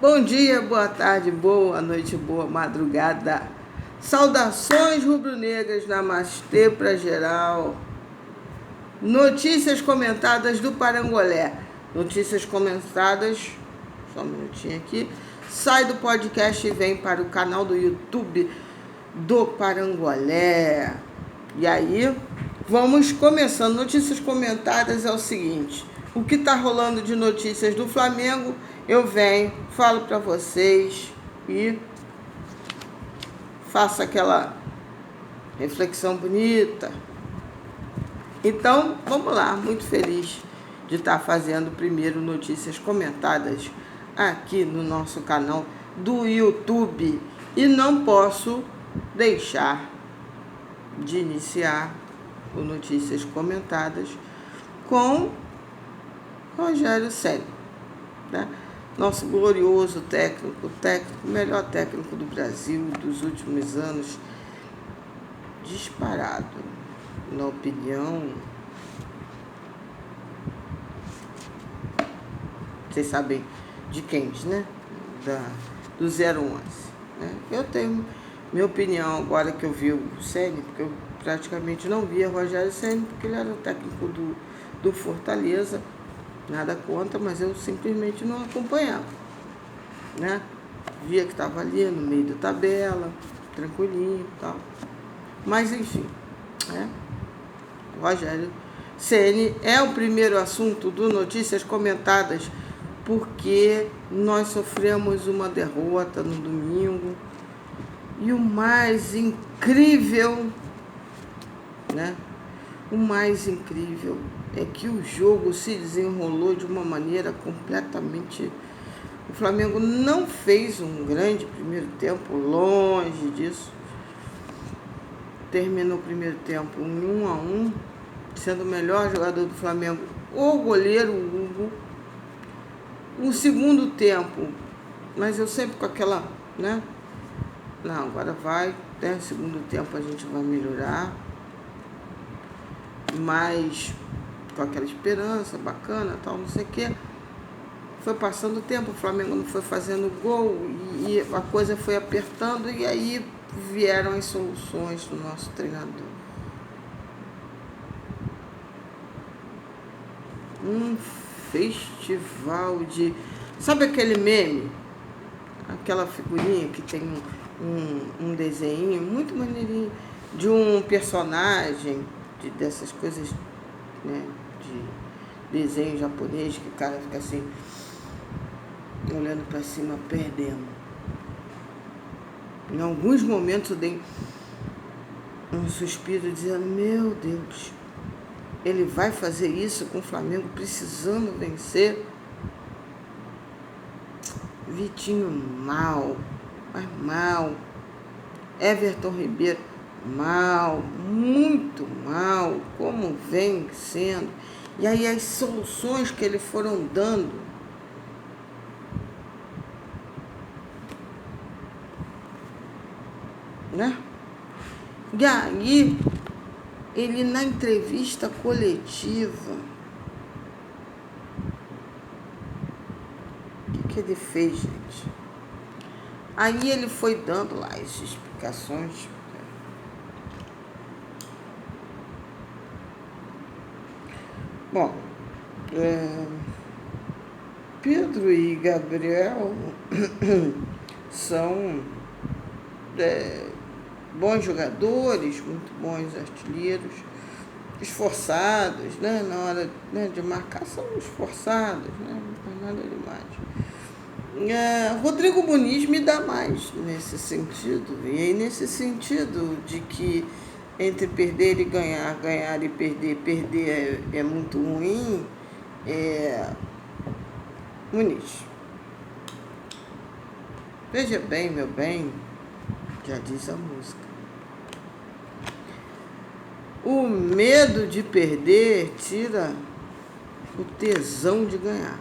Bom dia, boa tarde, boa noite, boa madrugada. Saudações rubro-negras, namastê pra geral. Notícias comentadas do Parangolé. Notícias comentadas, só um minutinho aqui. Sai do podcast e vem para o canal do YouTube do Parangolé. E aí, vamos começando. Notícias comentadas é o seguinte: o que está rolando de notícias do Flamengo, eu venho, falo para vocês e faço aquela reflexão bonita. Então, vamos lá, muito feliz de estar fazendo primeiro notícias comentadas aqui no nosso canal do YouTube. E não posso deixar de iniciar o Notícias Comentadas com Rogério Ceni, né? Nosso glorioso técnico, melhor técnico do Brasil dos últimos anos, disparado, na opinião. Vocês sabem de quem, né? Do 011. Né? Eu tenho minha opinião agora que eu vi o Ceni, porque eu praticamente não via Rogério Ceni, porque ele era o técnico do Fortaleza. Nada contra, mas eu simplesmente não acompanhava, né? Via que estava ali no meio da tabela, tranquilinho e tal. Mas enfim, né? Rogério Ceni é o primeiro assunto do Notícias Comentadas, porque nós sofremos uma derrota no domingo. E o mais incrível, né? O mais incrível é que o jogo se desenrolou de uma maneira completamente... O Flamengo não fez um grande primeiro tempo, longe disso. Terminou o primeiro tempo 1-1, sendo o melhor jogador do Flamengo o goleiro Hugo. O segundo tempo, mas eu sempre com aquela, né? Não, agora vai, né? Segundo tempo a gente vai melhorar. Mas com aquela esperança bacana, tal, não sei o quê. Foi passando o tempo, o Flamengo não foi fazendo gol e a coisa foi apertando, e aí vieram as soluções do nosso treinador. Um festival de... Sabe aquele meme? Aquela figurinha que tem um desenho muito maneirinho de um personagem, dessas coisas, né, de desenho japonês, que o cara fica assim, olhando para cima, perdendo. Em alguns momentos eu dei um suspiro dizendo, meu Deus, ele vai fazer isso com o Flamengo precisando vencer? Vitinho mal, mas mal. Everton Ribeiro mal, muito mal, como vem sendo. E aí as soluções que eles foram dando, né? E aí, ele na entrevista coletiva, o que ele fez, gente? Aí ele foi dando lá as explicações. Bom, Pedro e Gabriel são bons jogadores, muito bons artilheiros, esforçados, né? Na hora, né, de marcar, são esforçados, né? Não é nada demais. Rodrigo Muniz me dá mais nesse sentido, e aí nesse sentido de que entre perder e ganhar, ganhar e perder é muito ruim, Muniz. Veja bem, meu bem, já diz a música. O medo de perder tira o tesão de ganhar.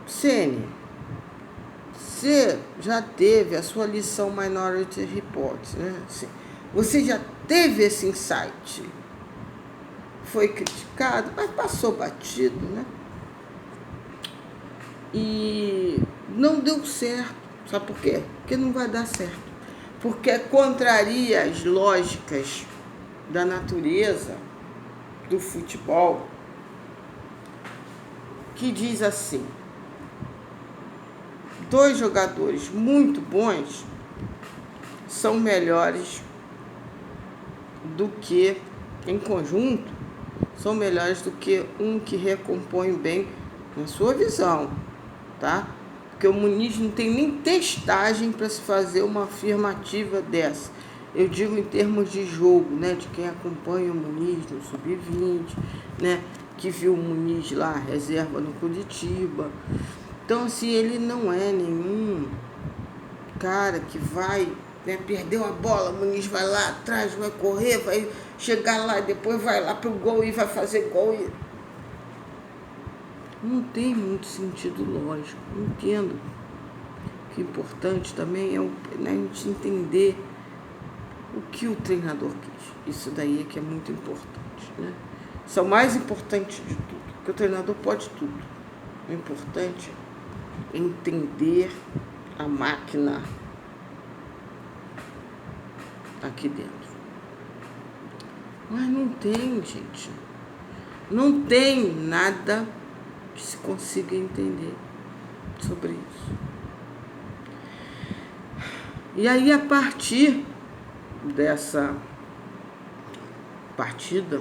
Ceni, você já teve a sua lição Minority Report, né? Assim, Você já teve esse insight? Foi criticado, mas passou batido, né? E não deu certo. Sabe por quê? Porque não vai dar certo. Porque contraria as lógicas da natureza do futebol, que diz assim: 2 jogadores muito bons são melhores do que, em conjunto, são melhores do que um que recompõe bem, na sua visão, tá? Porque o Muniz não tem nem testagem para se fazer uma afirmativa dessa. Eu digo em termos de jogo, né? De quem acompanha o Muniz no Sub-20, né? Que viu o Muniz lá, reserva no Curitiba. Então, assim, ele não é nenhum cara que vai, né, perdeu a bola, o Muniz vai lá atrás, vai correr, vai chegar lá e depois vai lá pro gol e vai fazer gol. Não tem muito sentido lógico, não entendo. O que é importante também é, né, a gente entender o que o treinador quis. Isso daí é que é muito importante, né? Isso é o mais importante de tudo, porque o treinador pode tudo. O importante é entender a máquina aqui dentro. Mas não tem, gente. Não tem nada que se consiga entender sobre isso. E aí, a partir dessa partida,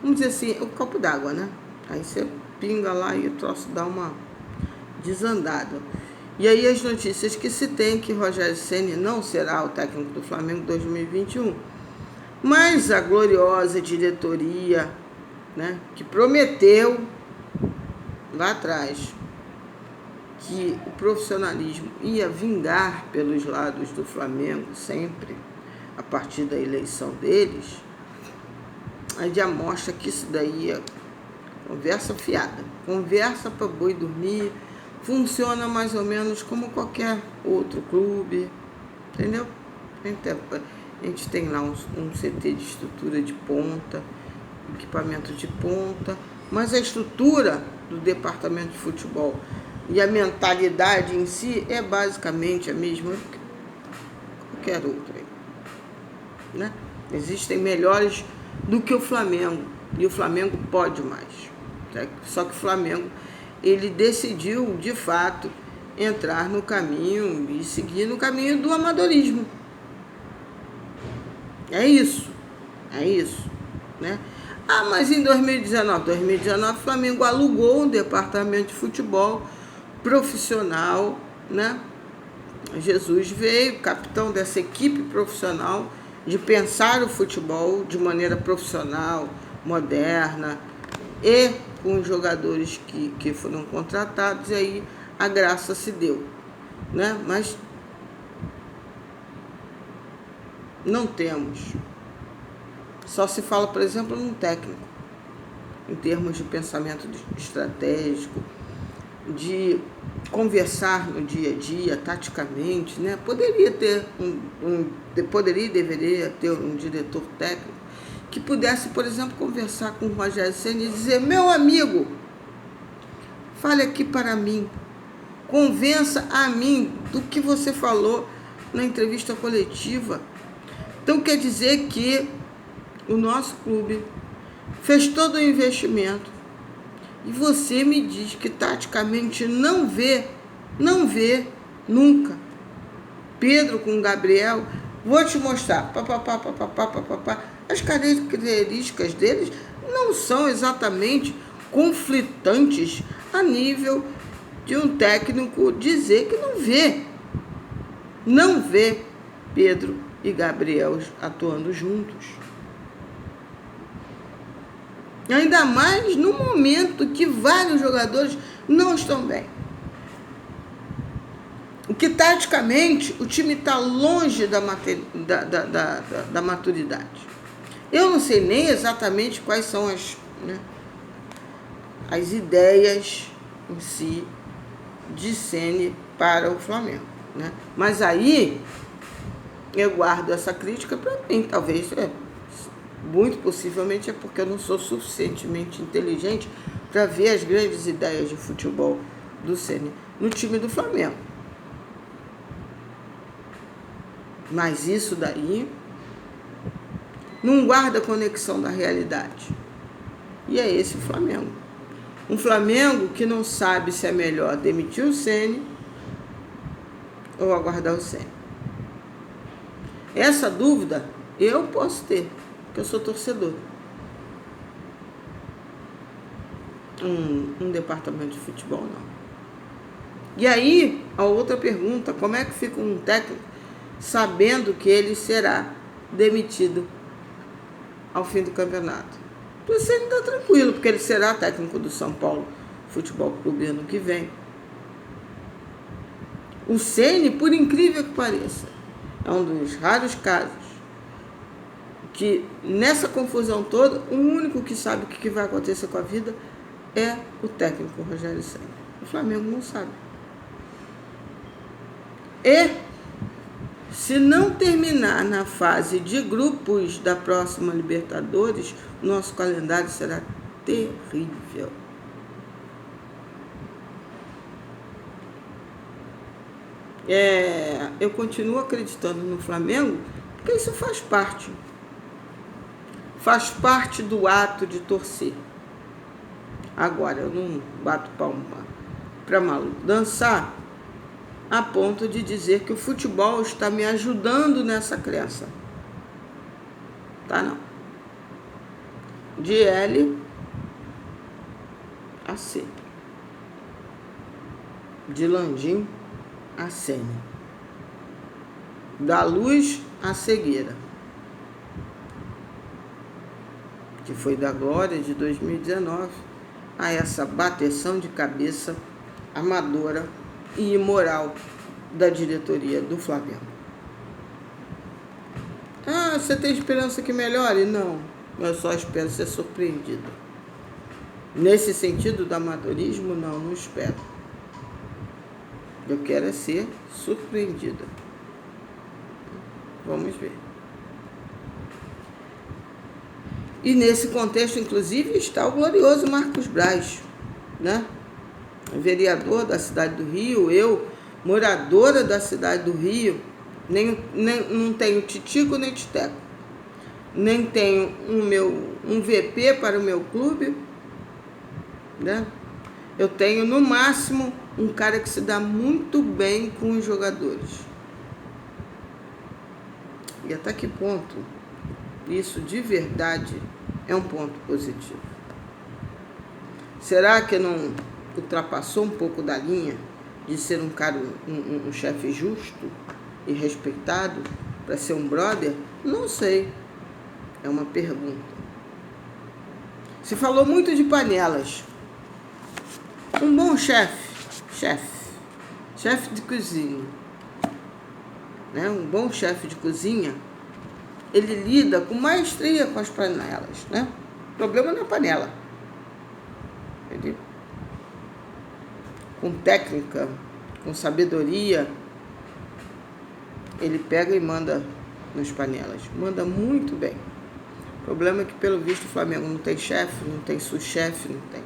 vamos dizer assim, o copo d'água, né? Aí você pinga lá e o troço dá uma desandada. E aí as notícias que se tem que Rogério Ceni não será o técnico do Flamengo 2021, mas a gloriosa diretoria, né, que prometeu lá atrás que o profissionalismo ia vingar pelos lados do Flamengo sempre, a partir da eleição deles, aí já mostra que isso daí é conversa fiada, conversa para boi dormir, funciona mais ou menos como qualquer outro clube, entendeu? A gente tem lá um CT de estrutura de ponta, equipamento de ponta, mas a estrutura do departamento de futebol e a mentalidade em si é basicamente a mesma que qualquer outra, né? Existem melhores do que o Flamengo, e o Flamengo pode mais, né? Só que o Flamengo, ele decidiu, de fato, entrar no caminho e seguir no caminho do amadorismo. É isso, né? Ah, mas em 2019, o Flamengo alugou um departamento de futebol profissional, né? Jesus veio, capitão dessa equipe profissional, de pensar o futebol de maneira profissional, moderna, e com os jogadores que foram contratados, e aí a graça se deu, né? Mas não temos. Só se fala, por exemplo, num técnico, em termos de pensamento estratégico, de conversar no dia a dia, taticamente, né? Poderia e deveria ter um diretor técnico que pudesse, por exemplo, conversar com o Rogério Ceni e dizer: meu amigo, fale aqui para mim, convença a mim do que você falou na entrevista coletiva. Então quer dizer que o nosso clube fez todo o investimento e você me diz que taticamente não vê nunca Pedro com Gabriel. Vou te mostrar, as características deles não são exatamente conflitantes a nível de um técnico dizer que não vê Pedro e Gabriel atuando juntos. Ainda mais no momento que vários jogadores não estão bem. O que taticamente o time está longe da maturidade. Eu não sei nem exatamente quais são as ideias em si de Ceni para o Flamengo, né? Mas aí eu guardo essa crítica para mim. Talvez, muito possivelmente, é porque eu não sou suficientemente inteligente para ver as grandes ideias de futebol do Ceni no time do Flamengo. Mas isso daí não guarda conexão da realidade. E é esse o Flamengo. Um Flamengo que não sabe se é melhor demitir o Ceni ou aguardar o Ceni. Essa dúvida eu posso ter, porque eu sou torcedor. Um departamento de futebol, não. E aí, a outra pergunta, como é que fica um técnico sabendo que ele será demitido ao fim do campeonato? O Ceni está tranquilo, porque ele será técnico do São Paulo Futebol Clube ano que vem. O Ceni, por incrível que pareça, é um dos raros casos que, nessa confusão toda, o único que sabe o que vai acontecer com a vida é o técnico Rogério Ceni. O Flamengo não sabe. E, se não terminar na fase de grupos da próxima Libertadores, nosso calendário será terrível. Eu continuo acreditando no Flamengo, porque isso faz parte. Faz parte do ato de torcer. Agora, eu não bato palma para maluco dançar a ponto de dizer que o futebol está me ajudando nessa crença. Tá, não. De L a C. De Landim a Ceni. Da luz à cegueira. Que foi da glória de 2019 a essa bateção de cabeça amadora e imoral da diretoria do Flamengo. Você tem esperança que melhore? Não, eu só espero ser surpreendido. Nesse sentido do amadorismo, não espero. Eu quero ser surpreendida. Vamos ver. E nesse contexto, inclusive, está o glorioso Marcos Braz, né? Vereador da cidade do Rio, eu, moradora da cidade do Rio, não tenho titico nem titeco, nem tenho um VP para o meu clube, né? Eu tenho, no máximo, um cara que se dá muito bem com os jogadores. E até que ponto isso de verdade é um ponto positivo? Será que não ultrapassou um pouco da linha de ser um cara, um chefe justo e respeitado para ser um brother? Não sei. É uma pergunta. Se falou muito de panelas. Um bom chefe de cozinha, né? Um bom chefe de cozinha, ele lida com maestria com as panelas, né? O problema não é a panela. Entendeu? Com técnica, com sabedoria, ele pega e manda nas panelas. Manda muito bem. O problema é que, pelo visto, o Flamengo não tem chefe, não tem sous-chefe, não tem.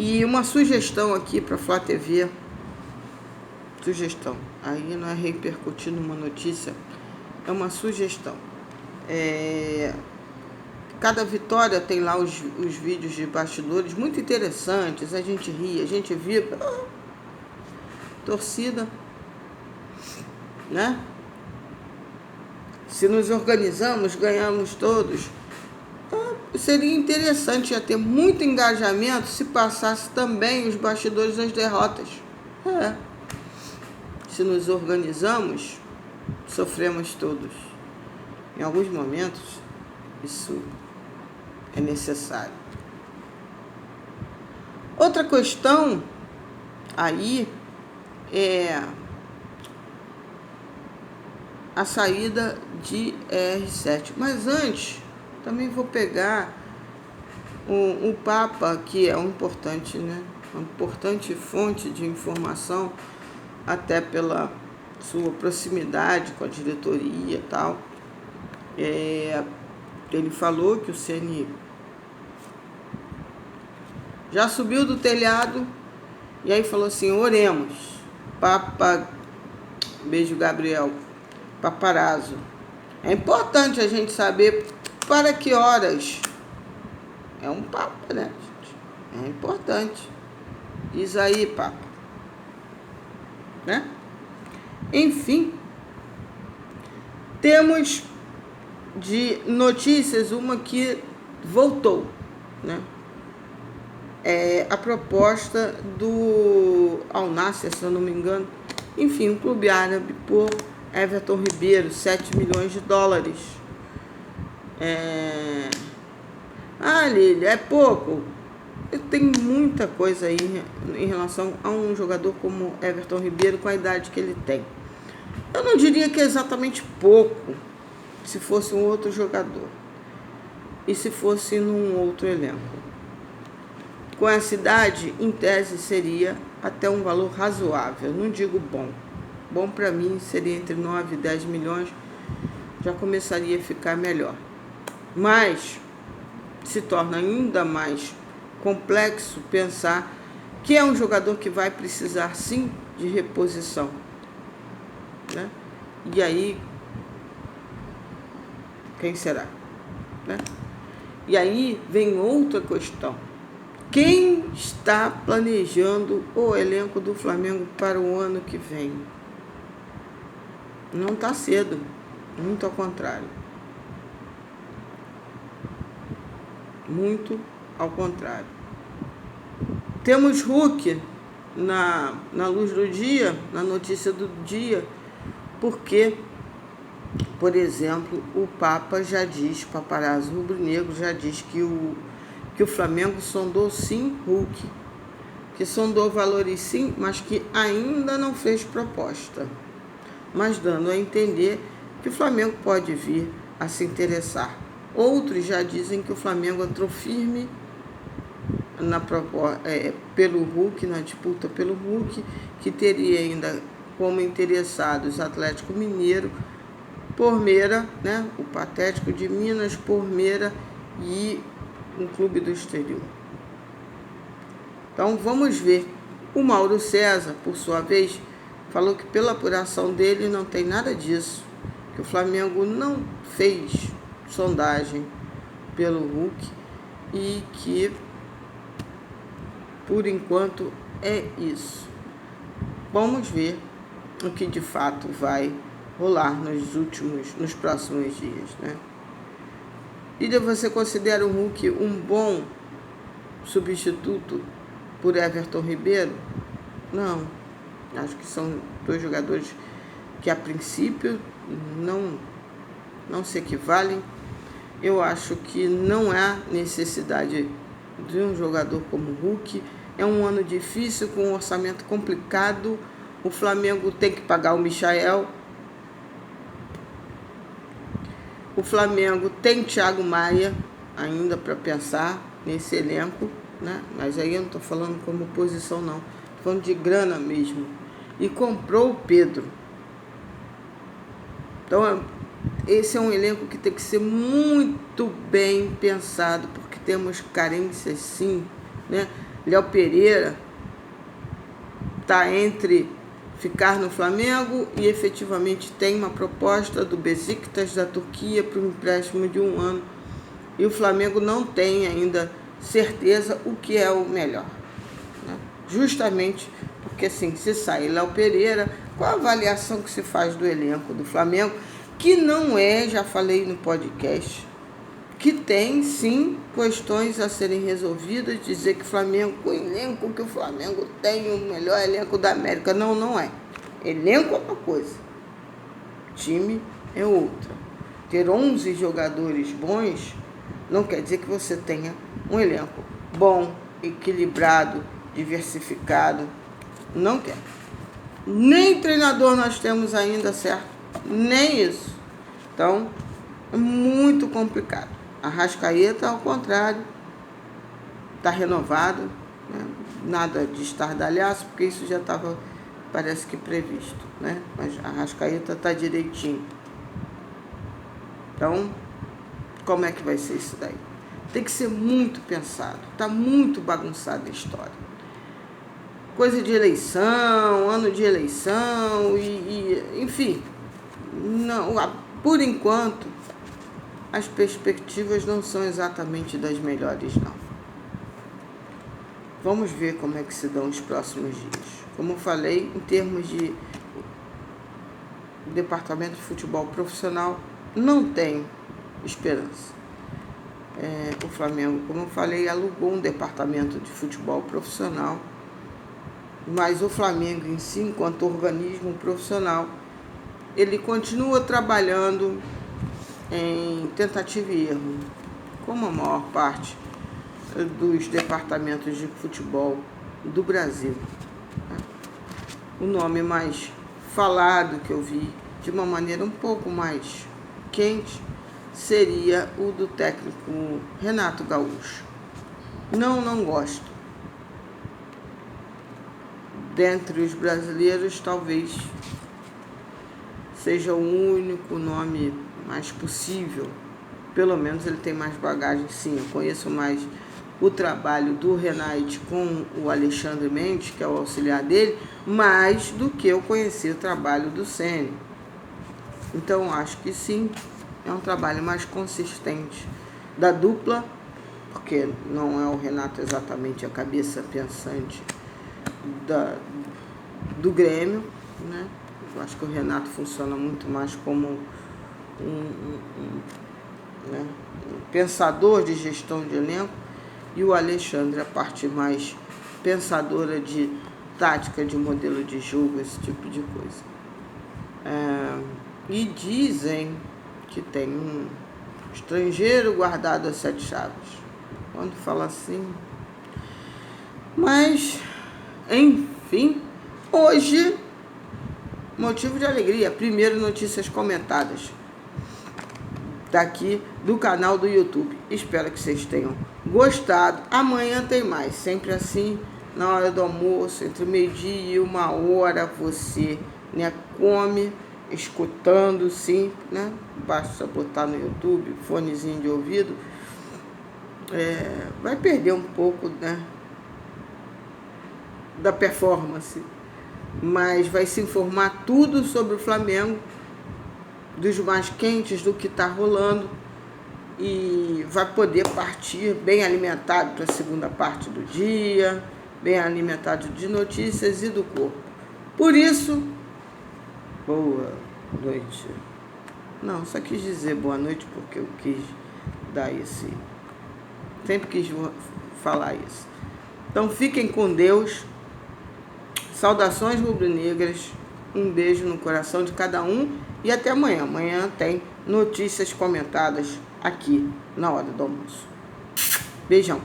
E uma sugestão aqui para a Flá TV. Sugestão. Aí não é repercutir numa notícia. É uma sugestão. Cada vitória tem lá os vídeos de bastidores muito interessantes. A gente ri, a gente vibra. Torcida, né? Se nos organizamos, ganhamos todos. Seria interessante, ia ter muito engajamento se passasse também os bastidores das derrotas. Se nos organizamos, sofremos todos. Em alguns momentos, isso é necessário. Outra questão aí é a saída de R7. Mas antes, também vou pegar o Papa, que é um importante, né, uma importante fonte de informação, até pela sua proximidade com a diretoria e tal, ele falou que o Ceni já subiu do telhado e aí falou assim: oremos, Papa, beijo Gabriel, Paparazzo. É importante a gente saber para que horas. É um Papa, né, gente? É importante. Diz aí, Papa. Né? Enfim, temos de notícias uma que voltou, né? A proposta do Al Nassr, se eu não me engano, enfim, um clube árabe por Everton Ribeiro, 7 milhões de dólares. Lília, é pouco. Tem muita coisa aí em relação a um jogador como Everton Ribeiro com a idade que ele tem. Eu não diria que é exatamente pouco, se fosse um outro jogador e se fosse num outro elenco. Com essa idade, em tese, seria até um valor razoável, não digo bom. Bom para mim seria entre 9 e 10 milhões, já começaria a ficar melhor. Mas se torna ainda mais complexo pensar que é um jogador que vai precisar sim de reposição, né? E aí, quem será? Né? E aí vem outra questão. Quem está planejando o elenco do Flamengo para o ano que vem? Não está cedo, muito ao contrário. Muito ao contrário. Temos Hulk na luz do dia, na notícia do dia, porque, por exemplo, o Papa já diz, Paparazzo rubro-negro já diz que o Flamengo sondou sim Hulk, que sondou valores sim, mas que ainda não fez proposta, mas dando a entender que o Flamengo pode vir a se interessar. Outros já dizem que o Flamengo entrou firme pelo Hulk, na disputa pelo Hulk, que teria ainda como interessados Atlético Mineiro, Pormeira, né, o Patético de Minas, Pormeira e um clube do exterior. Então vamos ver. O Mauro César, por sua vez, falou que pela apuração dele não tem nada disso, que o Flamengo não fez sondagem pelo Hulk e que por enquanto é isso. Vamos ver o que de fato vai rolar nos próximos dias, né? E você considera o Hulk um bom substituto por Everton Ribeiro? Não. Acho que são dois jogadores que a princípio não se equivalem. Eu acho que não há necessidade de um jogador como o Hulk. É um ano difícil, com um orçamento complicado. O Flamengo tem que pagar o Michael. O Flamengo tem Thiago Maia ainda para pensar nesse elenco, né? Mas aí eu não estou falando como posição, não. Estou falando de grana mesmo. E comprou o Pedro. Então, esse é um elenco que tem que ser muito bem pensado, porque temos carências sim, né? Léo Pereira está entre ficar no Flamengo e efetivamente tem uma proposta do Besiktas da Turquia para um empréstimo de 1 ano. E o Flamengo não tem ainda certeza o que é o melhor, né? Justamente porque assim, se sai Léo Pereira, qual a avaliação que se faz do elenco do Flamengo, que não é, já falei no podcast, que tem sim questões a serem resolvidas, dizer que o elenco que o Flamengo tem o melhor elenco da América. Não, não é. Elenco é uma coisa, time é outra. Ter 11 jogadores bons não quer dizer que você tenha um elenco bom, equilibrado, diversificado. Não quer. Nem treinador nós temos ainda, certo? Nem isso. Então, é muito complicado. Arrascaeta, ao contrário, está renovado, né? Nada de estardalhaço, porque isso já estava, parece que previsto, né? Mas a Arrascaeta está direitinho. Então, como é que vai ser isso daí? Tem que ser muito pensado, está muito bagunçada a história. Coisa de eleição, ano de eleição, enfim, não, por enquanto, as perspectivas não são exatamente das melhores, não. Vamos ver como é que se dão os próximos dias. Como eu falei, em termos de departamento de futebol profissional, não tenho esperança. O Flamengo, como eu falei, alugou um departamento de futebol profissional, mas o Flamengo em si, enquanto organismo profissional, ele continua trabalhando em tentativa e erro, como a maior parte dos departamentos de futebol do Brasil. O nome mais falado que eu vi, de uma maneira um pouco mais quente, seria o do técnico Renato Gaúcho. Não gosto. Dentre os brasileiros, talvez seja o único nome mais possível. Pelo menos ele tem mais bagagem, sim. Eu conheço mais o trabalho do Renate com o Alexandre Mendes, que é o auxiliar dele, mais do que eu conheci o trabalho do Ceni. Então, acho que sim, é um trabalho mais consistente da dupla, porque não é o Renato exatamente a cabeça pensante do Grêmio, né? Eu acho que o Renato funciona muito mais como um pensador de gestão de elenco, e o Alexandre a parte mais pensadora de tática, de modelo de jogo, esse tipo de coisa. E dizem que tem um estrangeiro guardado a 7 chaves. Quando fala assim... Mas, enfim, hoje, motivo de alegria. Primeiro, notícias comentadas daqui do canal do YouTube. Espero que vocês tenham gostado. Amanhã tem mais, sempre assim, na hora do almoço, entre meio-dia e 1h, você, né, come, escutando, sim, né? Basta botar no YouTube, fonezinho de ouvido. Vai perder um pouco, né, da performance, mas vai se informar tudo sobre o Flamengo, dos mais quentes, do que está rolando, e vai poder partir bem alimentado para a segunda parte do dia, bem alimentado de notícias e do corpo. Por isso, boa noite. Não, só quis dizer boa noite porque eu quis dar esse... Sempre quis falar isso. Então fiquem com Deus. Saudações rubro-negras. Um beijo no coração de cada um. E até amanhã. Amanhã tem notícias comentadas aqui na hora do almoço. Beijão.